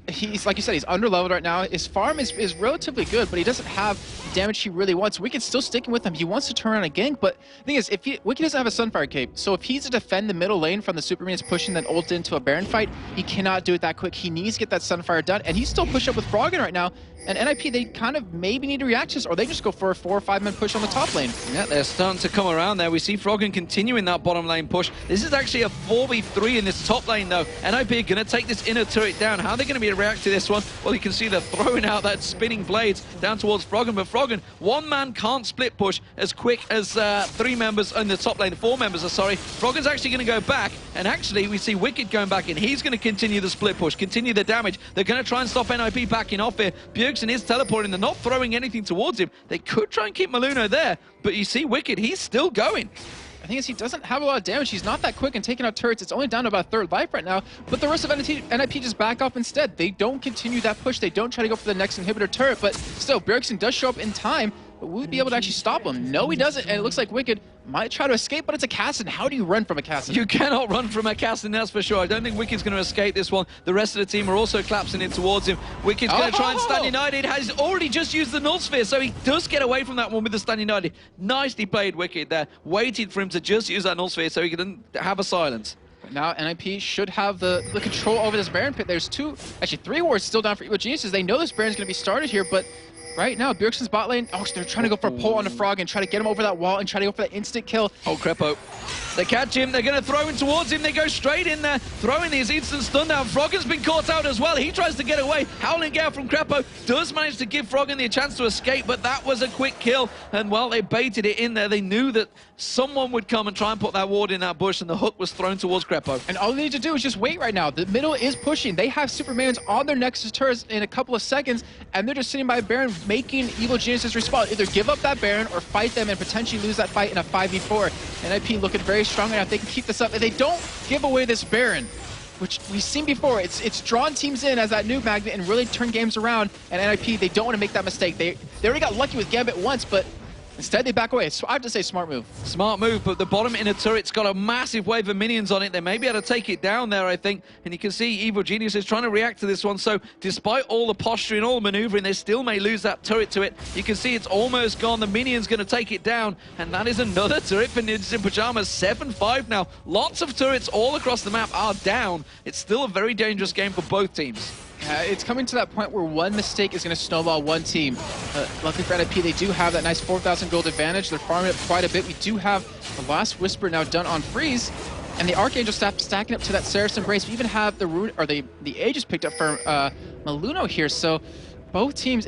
B: he's, like you said, he's underleveled right now. His farm is relatively good, but he doesn't have the damage he really wants. Wicked's still sticking with him. He wants to turn on a gank, but the thing is, Wickd doesn't have a Sunfire cape, so if he's to defend the middle lane from the super minions pushing that ult into a Baron fight, he cannot do it that quick. He needs to get that Sunfire done, and he's still pushed up with Froggen right now. And NiP, they kind of maybe need to react to this, or they just go for a 4 or 5 man push on the top lane.
A: Yeah, they're starting to come around there. We see Froggen continuing that bottom lane push. This is actually a 4v3 in this top lane, though. NiP are going to take this inner turret down. How are they going to be able to react to this one? Well, you can see they're throwing out that spinning blades down towards Froggen, but Froggen, one man can't split push as quick as 3 members in the top lane, 4 members, sorry. Froggen's actually going to go back, and actually we see Wicked going back in. He's going to continue the split push, continue the damage. They're going to try and stop NiP backing off here. Bjergsen is teleporting. They're not throwing anything towards him. They could try and keep Malunoo there, but you see Wicked, he's still going.
B: The thing is, he doesn't have a lot of damage. He's not that quick in taking out turrets. It's only down to about 1/3 life right now, but the rest of NiP just back off instead. They don't continue that push. They don't try to go for the next inhibitor turret, but still, Bjergsen does show up in time, but will we be able to actually stop him? No, he doesn't, and it looks like Wicked might try to escape, but it's a Kassan. How do you run from a Kassan?
A: You cannot run from a Kassan, that's for sure. I don't think Wicked's going to escape this one. The rest of the team are also collapsing in towards him. Wicked's going to try and stand united. Has already just used the Null Sphere, so he does get away from that one with the stand united. Nicely played, Wicked there. Waited for him to just use that Null Sphere so he can have a silence.
B: Now NiP should have the control over this Baron pit. There's 3 wards still down for Evil Geniuses. They know this Baron's going to be started here, but right now, Bjergsen's bot lane, so they're trying to go for a pull on the Froggen, try to get him over that wall and try to go for that instant kill.
A: Oh, Crepo. They catch him, they're going to throw him towards him, they go straight in there, throwing these instant stun down. Froggen's been caught out as well, he tries to get away. Howling Gale from Crepo does manage to give Froggen the chance to escape, but that was a quick kill. And well, they baited it in there. They knew that someone would come and try and put that ward in that bush, and the hook was thrown towards Crepo.
B: And all they need to do is just wait right now. The middle is pushing. They have Supermans on their Nexus turrets in a couple of seconds, and they're just sitting by Baron, making Evil Geniuses respawn. Either give up that Baron or fight them and potentially lose that fight in a 5v4. NiP looking very strong right now. If they can keep this up, if they don't give away this Baron, which we've seen before, it's drawn teams in as that noob magnet and really turn games around. And NiP, they don't want to make that mistake. They already got lucky with Gambit once, but instead, they back away. So I have to say, smart move.
A: Smart move, but the bottom inner turret's got a massive wave of minions on it. They may be able to take it down there, I think. And you can see Evil Genius is trying to react to this one. So despite all the posturing, all the maneuvering, they still may lose that turret to it. You can see it's almost gone. The minion's going to take it down. And that is another turret for Ninjas in Pyjamas. 7-5 now. Lots of turrets all across the map are down. It's still a very dangerous game for both teams.
B: It's coming to that point where one mistake is going to snowball one team. Luckily for NiP, they do have that nice 4,000 gold advantage. They're farming up quite a bit. We do have the last Whisper now done on Freeze, and the Archangel staff stacking up to that Seraph's Embrace. We even have the Rune, or the Aegis picked up for Malunoo here. So both teams,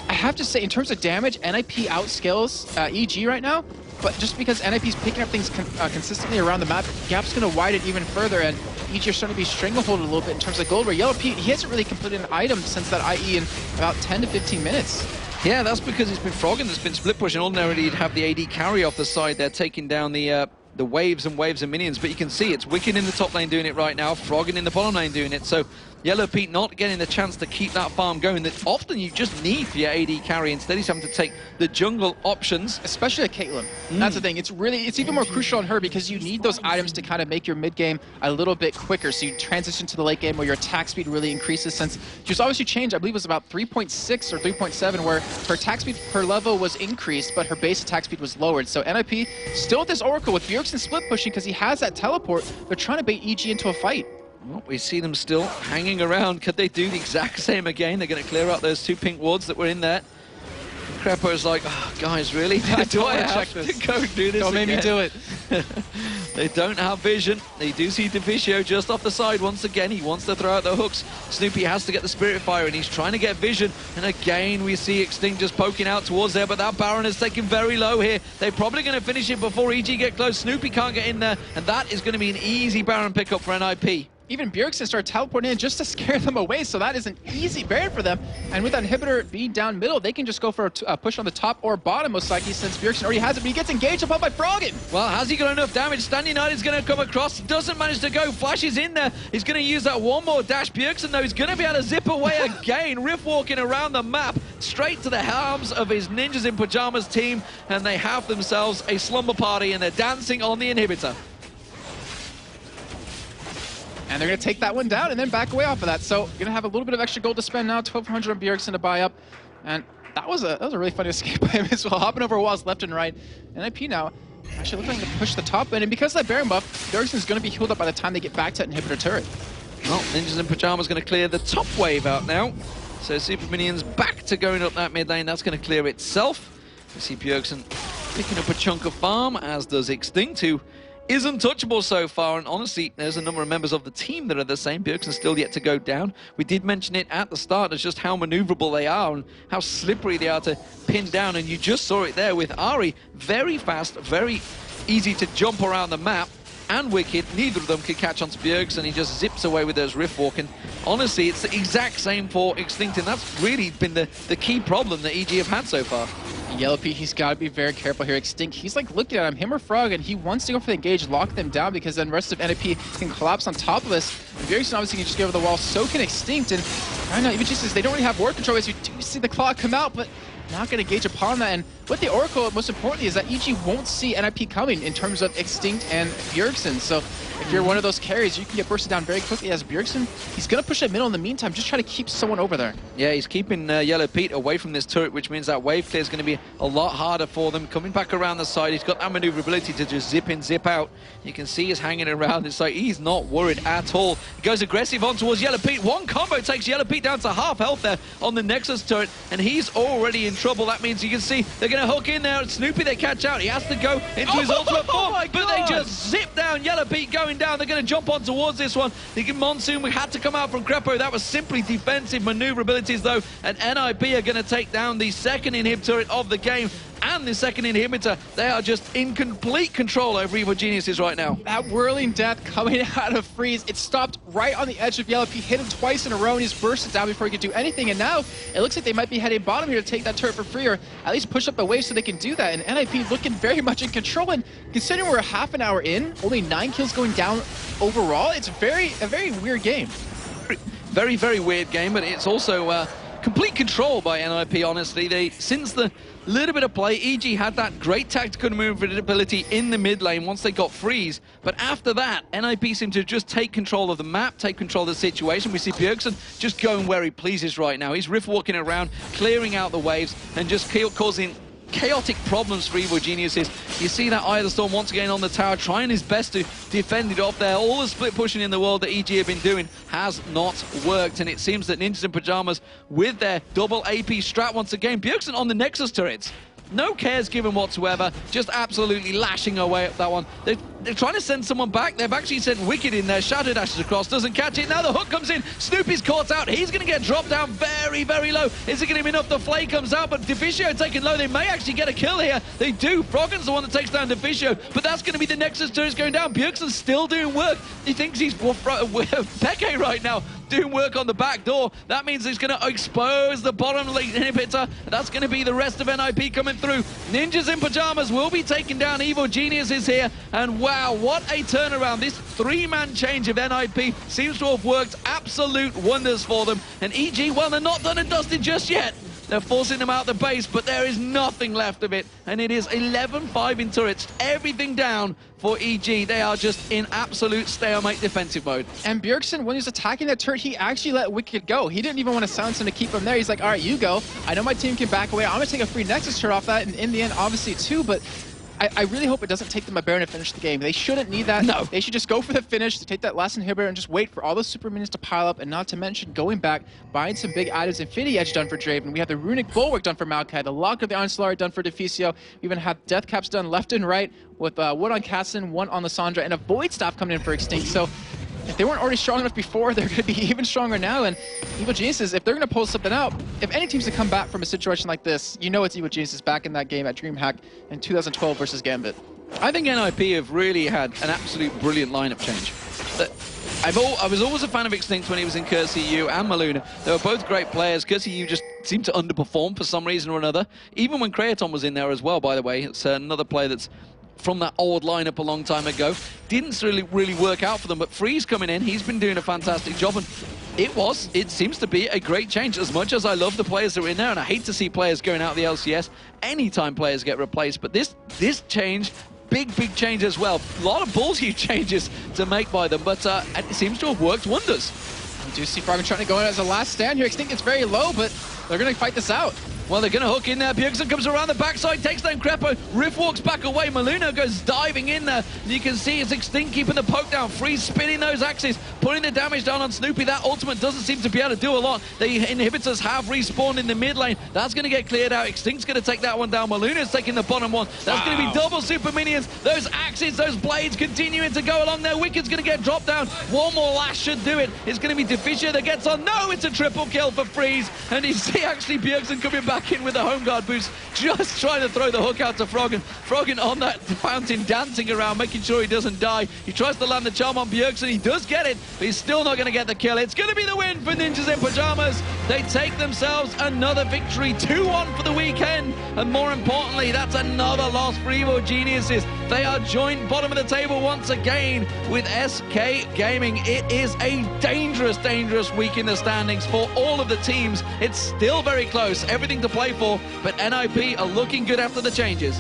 B: I have to say, in terms of damage, NiP outscales EG right now. But just because NiP's picking up things consistently around the map, gap's going to widen even further, and EG are starting to be strangleholded a little bit in terms of gold, where Yellowpete, he hasn't really completed an item since that IE in about 10 to 15 minutes. Yeah,
A: that's because it's been Froggen that's been split pushing. Ordinarily, you'd have the AD carry off the side there, taking down the waves and waves of minions. But you can see it's Wicked in the top lane doing it right now, Froggen in the bottom lane doing it. So Yellowpete not getting the chance to keep that farm going that often you just need for your AD carry. Instead, he's having to take the jungle options.
B: Especially a Caitlyn. That's the thing. It's even more crucial on her because you need those items to kind of make your mid game a little bit quicker. So you transition to the late game where your attack speed really increases, since she's obviously changed. I believe it was about 3.6 or 3.7 where her attack speed per level was increased, but her base attack speed was lowered. So NiP still with this Oracle with Bjergsen split pushing because he has that teleport. They're trying to bait EG into a fight.
A: Well, we see them still hanging around. Could they do the exact same again? They're going to clear out those 2 pink wards that were in there. Crepo's like, oh, guys, really? Do I have to go do this?
B: Don't make me do it.
A: They don't have vision. They do see Deficio just off the side once again. He wants to throw out the hooks. Snoopeh has to get the Spirit Fire, and he's trying to get vision. And again, we see Extinkt just poking out towards there, but that Baron is taken very low here. They're probably going to finish it before EG get close. Snoopeh can't get in there, and that is going to be an easy Baron pickup for NiP.
B: Even Bjergsen started teleporting in just to scare them away, so that is an easy Baron for them. And with that inhibitor being down middle, they can just go for a push on the top or bottom, most likely, since Bjergsen already has it, but he gets engaged upon by Froggen.
A: Well, has he got enough damage? Standing Knight is going to come across. Doesn't manage to go. Flash is in there. He's going to use that one more dash. Bjergsen, though, is going to be able to zip away again. Rift walking around the map, straight to the arms of his Ninjas in Pyjamas team, and they have themselves a slumber party, and they're dancing on the inhibitor.
B: And they're going to take that one down and then back away off of that. So going to have a little bit of extra gold to spend now, 1,200 on Bjergsen to buy up. And that was a really funny escape by him as well, hopping over walls left and right. NiP now actually looking to push the top end. And because of that Baron buff, Bjergsen's going to be healed up by the time they get back to that inhibitor turret.
A: Well, Ninjas in Pyjamas going to clear the top wave out now. So Super Minions back to going up that mid lane. That's going to clear itself. We see Bjergsen picking up a chunk of farm, as does Extinkt, who is untouchable so far, and honestly, there's a number of members of the team that are the same. Bjergsen still yet to go down. We did mention it at the start as just how maneuverable they are and how slippery they are to pin down, and you just saw it there with Ahri. Very fast, very easy to jump around the map, and Wickd, neither of them could catch onto Bjergsen. He just zips away with those rift walking. Honestly, it's the exact same for Extinkt, and that's really been the key problem that EG have had so far.
B: Yellowpete, he's got to be very careful here. Extinkt, he's like looking at him or Froggen, he wants to go for the engage, lock them down, because then the rest of NiP can collapse on top of this. Bjergsen obviously can just get over the wall, so can Extinkt, and right now, even just they don't really have ward control, as you do see the clock come out, but not going to gauge upon that. And with the Oracle, most importantly, is that EG won't see NiP coming in terms of Extinkt and Bjergsen. So if you're one of those carries, you can get bursted down very quickly. As Bjergsen, he's going to push it middle in the meantime, just try to keep someone over there.
A: Yeah, he's keeping Yellowpete away from this turret, which means that wave clear is going to be a lot harder for them. Coming back around the side, he's got that maneuverability to just zip in, zip out. You can see he's hanging around. It's like he's not worried at all. He goes aggressive on towards Yellowpete. One combo takes Yellowpete down to half health there on the Nexus turret, and he's already in trouble. That means you can see they're going to hook in there. Snoopeh, they catch out. He has to go into his ultimate form, but they just zip down. Yellowpete going down. They're going to jump on towards this one. The Monsoon, we had to come out from Crepo. That was simply defensive maneuverabilities, though, and NiP are going to take down the second inhibitor of the game. And the second inhibitor, they are just in complete control over Evil Geniuses right now.
B: That whirling death coming out of Freeze, it stopped right on the edge of Yellowpete, hit him twice in a row, and he's bursted down before he could do anything. And now it looks like they might be heading bottom here to take that turret for free, or at least push up the wave so they can do that. And NiP looking very much in control. And considering we're half an hour in, only 9 kills going down overall, it's a very weird game.
A: Very, very weird game, but it's also complete control by NiP, honestly. Since the little bit of play, EG had that great tactical maneuverability in the mid lane once they got freeze, but after that, NiP seemed to just take control of the map, take control of the situation. We see Bjergsen just going where he pleases right now. He's rift walking around, clearing out the waves, and just causing chaotic problems for Evil Geniuses. You see that Eye of the Storm once again on the tower, trying his best to defend it off there. All the split pushing in the world that EG have been doing has not worked, and it seems that Ninjas in Pyjamas, with their double AP strat once again, Bjergsen on the Nexus turrets. No cares given whatsoever, just absolutely lashing away at that one. They're trying to send someone back. They've actually sent Wickd in there. Shadow dashes across, doesn't catch it. Now the hook comes in. Snoopeh's caught out. He's going to get dropped down very, very low. Is it going to be enough? The flay comes out, but Deficio taken low. They may actually get a kill here. They do. Froggen's the one that takes down Deficio, but that's going to be the Nexus turrets going down. Bjergsen's still doing work. He thinks he's Peke right now, doing work on the back door. That means he's going to expose the bottom lane inhibitor. That's going to be the rest of NiP coming through. Ninjas in Pyjamas will be taking down Evil Geniuses here, and wow, what a turnaround. This 3-man change of NiP seems to have worked absolute wonders for them. And EG, well, they're not done and dusted just yet. They're forcing them out the base, but there is nothing left of it. And it is 11-5 in turrets. Everything down for EG. They are just in absolute stalemate defensive mode.
B: And Bjergsen, when he was attacking that turret, he actually let Wickd go. He didn't even want to silence him to keep him there. He's like, all right, you go. I know my team can back away. I'm going to take a free Nexus turret off that. And in the end, obviously, too, but I really hope it doesn't take them a Baron to finish the game. They shouldn't need that.
A: No.
B: They should just go for the finish, to take that last inhibitor, and just wait for all those super minions to pile up, and not to mention going back, buying some big items. Infinity Edge done for Draven. We have the Runic Bulwark done for Maokai, the Lock of the Iron Solari done for Deficio. We even have Death Caps done left and right, with one on Kassan, one on Lissandra, and a Void Staff coming in for Extinkt. So if they weren't already strong enough before, they're going to be even stronger now. And Evil Geniuses, if they're going to pull something out, if any team's to come back from a situation like this, you know it's Evil Geniuses back in that game at DreamHack in 2012 versus Gambit.
A: I think NiP have really had an absolute brilliant lineup change. I was always a fan of Extinkt when he was in KCU and Malunoo. They were both great players. KCU just seemed to underperform for some reason or another. Even when Kraton was in there as well, by the way. It's another player that's from that old lineup a long time ago. Didn't really work out for them, but Freeze coming in, he's been doing a fantastic job, and it seems to be a great change. As much as I love the players that are in there, and I hate to see players going out of the LCS anytime players get replaced, but this change, big change as well. A lot of ballsy changes to make by them, but it seems to have worked wonders.
B: We do see Froggen trying to go in as a last stand here. Extinkt is very low, but they're going to fight this out.
A: Well, they're going to hook in there. Bjergsen comes around the backside, takes down Krepo. Riff walks back away. Malunoo goes diving in there. And you can see it's Extinkt keeping the poke down. Freeze spinning those axes, putting the damage down on Snoopeh. That ultimate doesn't seem to be able to do a lot. The inhibitors have respawned in the mid lane. That's going to get cleared out. Extinct's going to take that one down. Malunoo's taking the bottom one. That's going to be double super minions. Those axes, those blades continuing to go along there. Wicked's going to get dropped down. One more lash should do it. It's going to be Deficio that gets on. No, it's a triple kill for Freeze. And you see actually Bjergsen coming back in with the home guard boost, just trying to throw the hook out to Froggen. Froggen on that fountain dancing around, making sure he doesn't die. He tries to land the charm on Bjergsen. He does get it, but he's still not going to get the kill. It's going to be the win for Ninjas in Pyjamas. They take themselves another victory, 2-1 for the weekend. And more importantly, that's another loss for Evil Geniuses. They are joint bottom of the table once again with SK Gaming. It is a dangerous week in the standings for all of the teams. It's still very close, everything to play for, but NiP are looking good after the changes.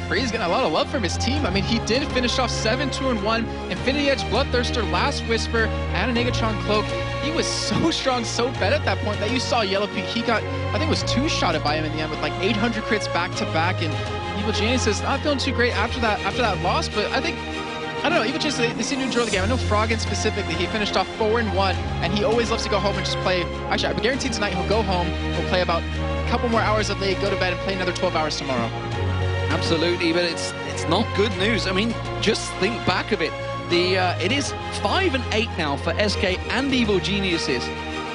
B: Freeze getting a lot of love from his team. I mean, he did finish off 7-2-1. Infinity Edge, Bloodthirster, Last Whisper, and a Negatron Cloak. He was so strong, so bad at that point that you saw Yellowpete. He got, I think it was two-shotted by him in the end with like 800 crits back-to-back, and Evil Geniuses not feeling too great after that loss, but I don't know, Evil Geniuses, they seem to enjoy the game. I know Froggen specifically, he finished off 4-1, and he always loves to go home and just play. Actually, I guarantee tonight he'll go home, he'll play about a couple more hours of league, go to bed, and play another 12 hours tomorrow.
A: Absolutely, but it's not good news. I mean, just think back of it. It is 5-8 now for SK and Evil Geniuses.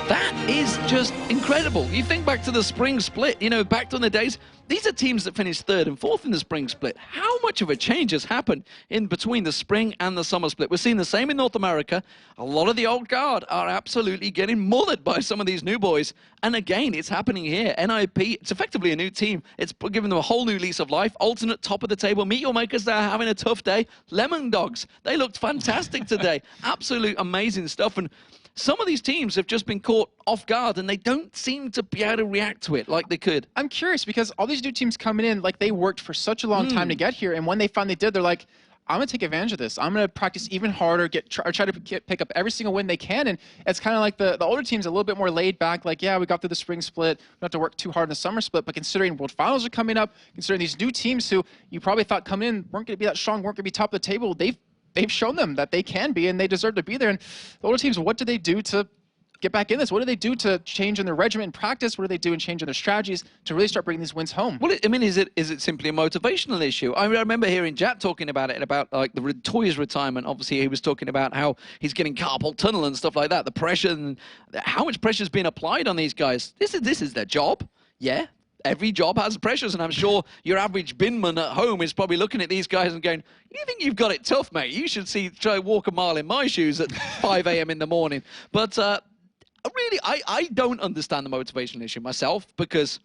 A: That is just incredible. You think back to the spring split, you know, back to the days, these are teams that finished 3rd and 4th in the spring split. How much of a change has happened in between the spring and the summer split? We're seeing the same in North America. A lot of the old guard are absolutely getting mullered by some of these new boys. And again, it's happening here. NiP, it's effectively a new team. It's giving them a whole new lease of life. Alternate top of the table. Meteor Makers, they're having a tough day. Lemon Dogs, they looked fantastic today. Absolute amazing stuff. And some of these teams have just been caught off guard and they don't seem to be able to react to it like they could.
B: I'm curious because all these new teams coming in, like they worked for such a long time to get here, and when they finally did, they're like, I'm going to take advantage of this. I'm going to practice even harder, try to pick up every single win they can. And it's kind of like the older teams a little bit more laid back, like, yeah, we got through the spring split. We don't have to work too hard in the summer split. But considering World Finals are coming up, considering these new teams who you probably thought coming in weren't going to be that strong, weren't going to be top of the table, they've shown them that they can be and they deserve to be there. And the older teams, what do they do to get back in this? What do they do to change in their regimen and practice? What do they do in changing their strategies to really start bringing these wins home?
A: Well, I mean, is it simply a motivational issue? I remember hearing Jack talking about it, about like the Toy's retirement. Obviously, he was talking about how he's getting carpal tunnel and stuff like that. The pressure and how much pressure is being applied on these guys. This is their job. Yeah. Every job has pressures, and I'm sure your average binman at home is probably looking at these guys and going, you think you've got it tough, mate? You should try walk a mile in my shoes at 5 a.m. in the morning. But really, I don't understand the motivation issue myself, because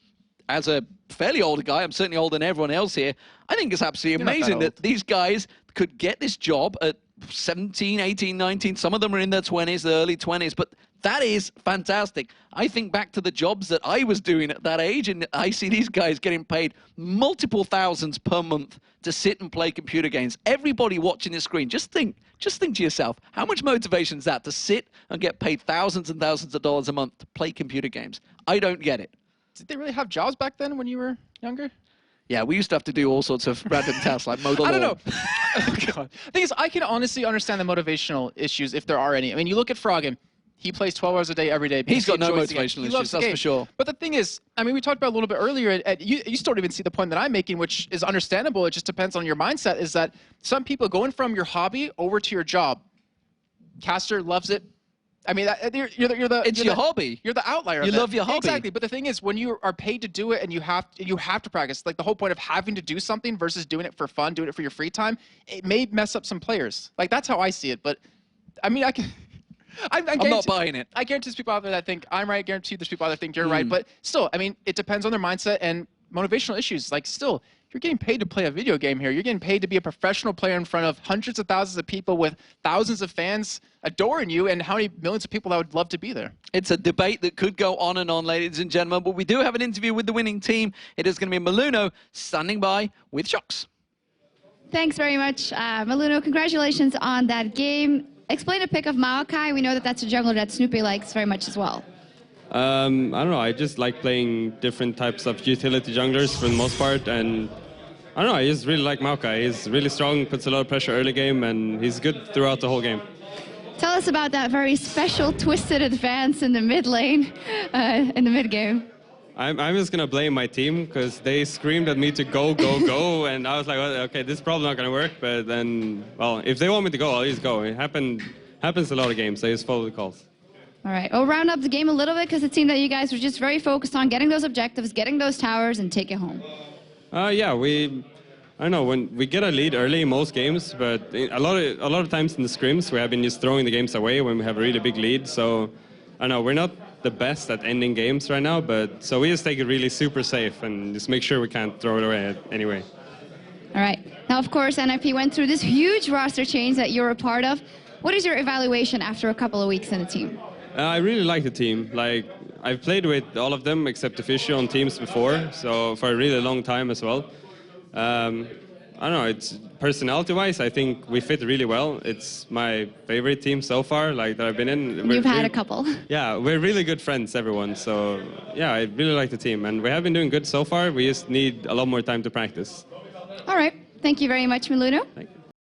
A: as a fairly older guy, I'm certainly older than everyone else here, I think it's absolutely amazing that these guys could get this job at 17, 18, 19. Some of them are in their 20s, their early 20s, but that is fantastic. I think back to the jobs that I was doing at that age, and I see these guys getting paid multiple thousands per month to sit and play computer games. Everybody watching this screen, just think to yourself, how much motivation is that to sit and get paid thousands and thousands of dollars a month to play computer games? I don't get it.
B: Did they really have jobs back then when you were younger?
A: Yeah, we used to have to do all sorts of random tasks like mow the lawn.
B: I don't know. God. The thing is, I can honestly understand the motivational issues if there are any. I mean, you look at Froggen. He plays 12 hours a day every day.
A: He's got no motivational issues, that's for sure.
B: But the thing is, I mean, we talked about a little bit earlier, you still don't even see the point that I'm making, which is understandable. It just depends on your mindset, is that some people going from your hobby over to your job. Caster loves it. I mean,
A: it's your hobby.
B: You're the outlier.
A: You love your hobby.
B: Exactly. But the thing is, when you are paid to do it and you have to practice, like the whole point of having to do something versus doing it for fun, doing it for your free time, it may mess up some players. Like that's how I see it. But I mean, I'm
A: not buying it.
B: I guarantee there's people out there that think I'm right. I guarantee there's people out there that think you're right. But still, I mean, it depends on their mindset and motivational issues. Like still, you're getting paid to play a video game here. You're getting paid to be a professional player in front of hundreds of thousands of people with thousands of fans adoring you, and how many millions of people that would love to be there.
A: It's a debate that could go on and on, ladies and gentlemen, but we do have an interview with the winning team. It is going to be Malunoo standing by with Shocks.
C: Thanks very much, Malunoo. Congratulations on that game. Explain a pick of Maokai. We know that that's a jungler that Snoopeh likes very much as well.
D: I don't know, I just like playing different types of utility junglers for the most part, and I don't know, I just really like Maokai. He's really strong, puts a lot of pressure early game, and he's good throughout the whole game.
C: Tell us about that very special twisted advance in the mid lane, in the mid game.
D: I'm just going to blame my team, because they screamed at me to go, go, go, and I was like, well, okay, this is probably not going to work, but then, well, if they want me to go, I'll just go. It happens a lot of games, I just follow the calls.
C: All right, we'll round up the game a little bit, because it seemed that you guys were just very focused on getting those objectives, getting those towers, and take it home.
D: Yeah, I don't know, when we get a lead early in most games, but a lot of times in the scrims, we have been just throwing the games away when we have a really big lead, so I don't know, we're not the best at ending games right now, but so we just take it really super safe and just make sure we can't throw it away anyway.
C: All right, now of course NiP went through this huge roster change that you're a part of. What is your evaluation after a couple of weeks in the team?
D: I really like the team. Like, I've played with all of them except Deficio on teams before, so for a really long time as well. I don't know, it's personality-wise, I think we fit really well. It's my favorite team so far, like, that I've been in.
C: You've had a couple.
D: Yeah, we're really good friends, everyone. So, yeah, I really like the team. And we have been doing good so far. We just need a lot more time to practice.
C: All right. Thank you very much, Malunoo.
D: Thank you.